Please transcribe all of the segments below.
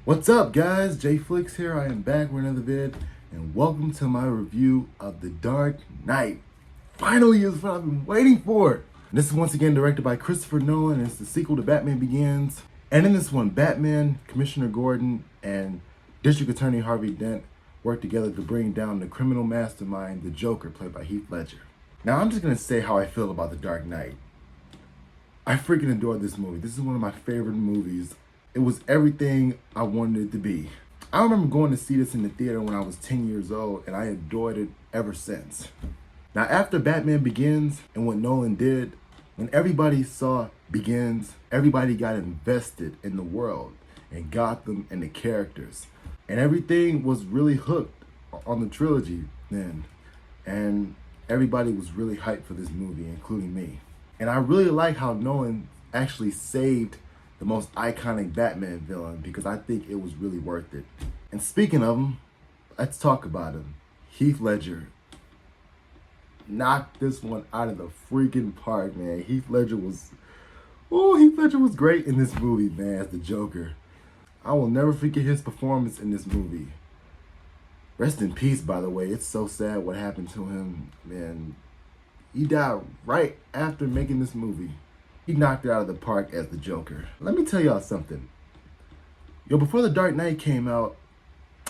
What's up, guys? J Flicks here. I am back with another vid, and welcome to my review of The Dark Knight. Finally is what I've been waiting for. This is once again directed by Christopher Nolan, and it's the sequel to Batman Begins. And in this one, Batman, Commissioner Gordon, and District Attorney Harvey Dent work together to bring down the criminal mastermind, the Joker, played by Heath Ledger. Now, I'm just gonna say how I feel about The Dark Knight. I freaking adore this movie. This is one of my favorite movies. It was everything I wanted it to be. I remember going to see this in the theater when I was 10 years old, and I adored it ever since. Now, after Batman Begins and what Nolan did, when everybody saw Begins, everybody got invested in the world and Gotham and the characters. And everything was really hooked on the trilogy then. And everybody was really hyped for this movie, including me. And I really like how Nolan actually saved the most iconic Batman villain, because I think it was really worth it. And speaking of him, let's talk about him. Heath Ledger knocked this one out of the freaking park, man. Heath Ledger was great in this movie, man, as the Joker. I will never forget his performance in this movie. Rest in peace, by the way. It's so sad what happened to him, man. He died right after making this movie. He knocked it out of the park as the Joker. Let me tell y'all something. Before The Dark Knight came out,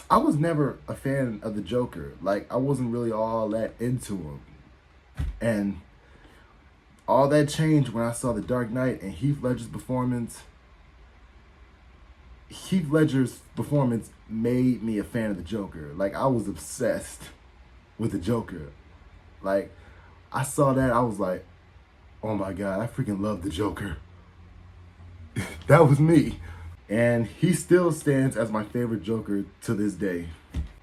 I was never a fan of the Joker. Like, I wasn't really all that into him. And all that changed when I saw The Dark Knight and Heath Ledger's performance. Heath Ledger's performance made me a fan of the Joker. Like, I was obsessed with the Joker. Like, I saw that, I was like, oh my God, I freaking love the Joker. That was me. And he still stands as my favorite Joker to this day.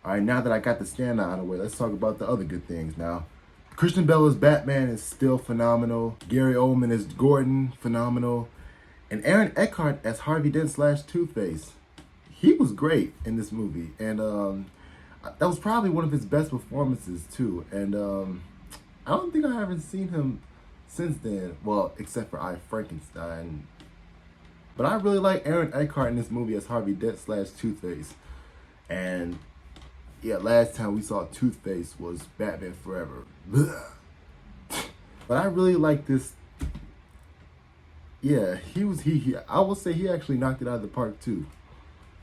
All right, now that I got the standout out of the way, let's talk about the other good things now. Christian Bale as Batman is still phenomenal. Gary Oldman as Gordon, phenomenal. And Aaron Eckhart as Harvey Dent / Two-Face. He was great in this movie. And that was probably one of his best performances too. And I don't think I haven't seen him since then, well, except for I, Frankenstein. But I really like Aaron Eckhart in this movie as Harvey Dent / Two-Face. And yeah, last time we saw Two-Face was Batman Forever. Blah. But I really like this. Yeah, I will say he actually knocked it out of the park too.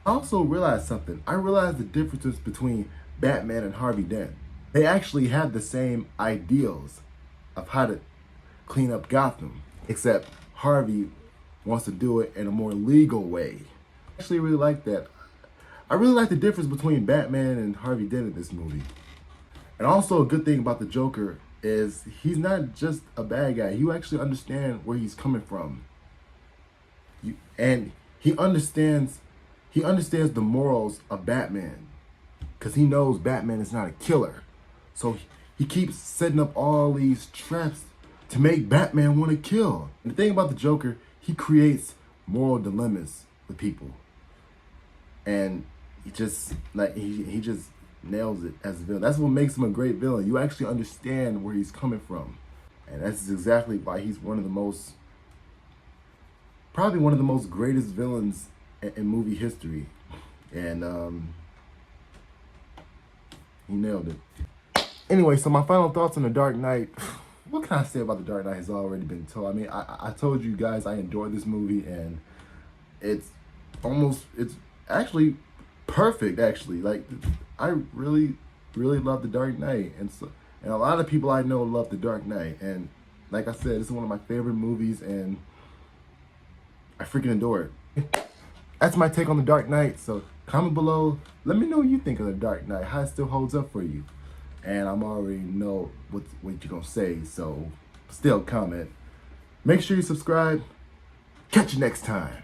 I also realized something. I realized the differences between Batman and Harvey Dent. They actually have the same ideals of how to clean up Gotham, except Harvey wants to do it in a more legal way. I actually really like that. I really like the difference between Batman and Harvey Dent in this movie. And also a good thing about the Joker is he's not just a bad guy. You actually understand where he's coming from. And he understands the morals of Batman, because he knows Batman is not a killer. So he keeps setting up all these traps to make Batman want to kill. And the thing about the Joker, he creates moral dilemmas with people. And he just nails it as a villain. That's what makes him a great villain. You actually understand where he's coming from. And that's exactly why he's probably one of the most greatest villains in movie history. And he nailed it. Anyway, so my final thoughts on The Dark Knight. What can I say about The Dark Knight has already been told. I mean, I told you guys I adore this movie, and it's actually perfect, actually. Like, I really, really love The Dark Knight. And a lot of people I know love The Dark Knight. And like I said, this is one of my favorite movies, and I freaking adore it. That's my take on The Dark Knight. So comment below. Let me know what you think of The Dark Knight, how it still holds up for you. And I'm already know what you're gonna say, so still comment. Make sure you subscribe. Catch you next time.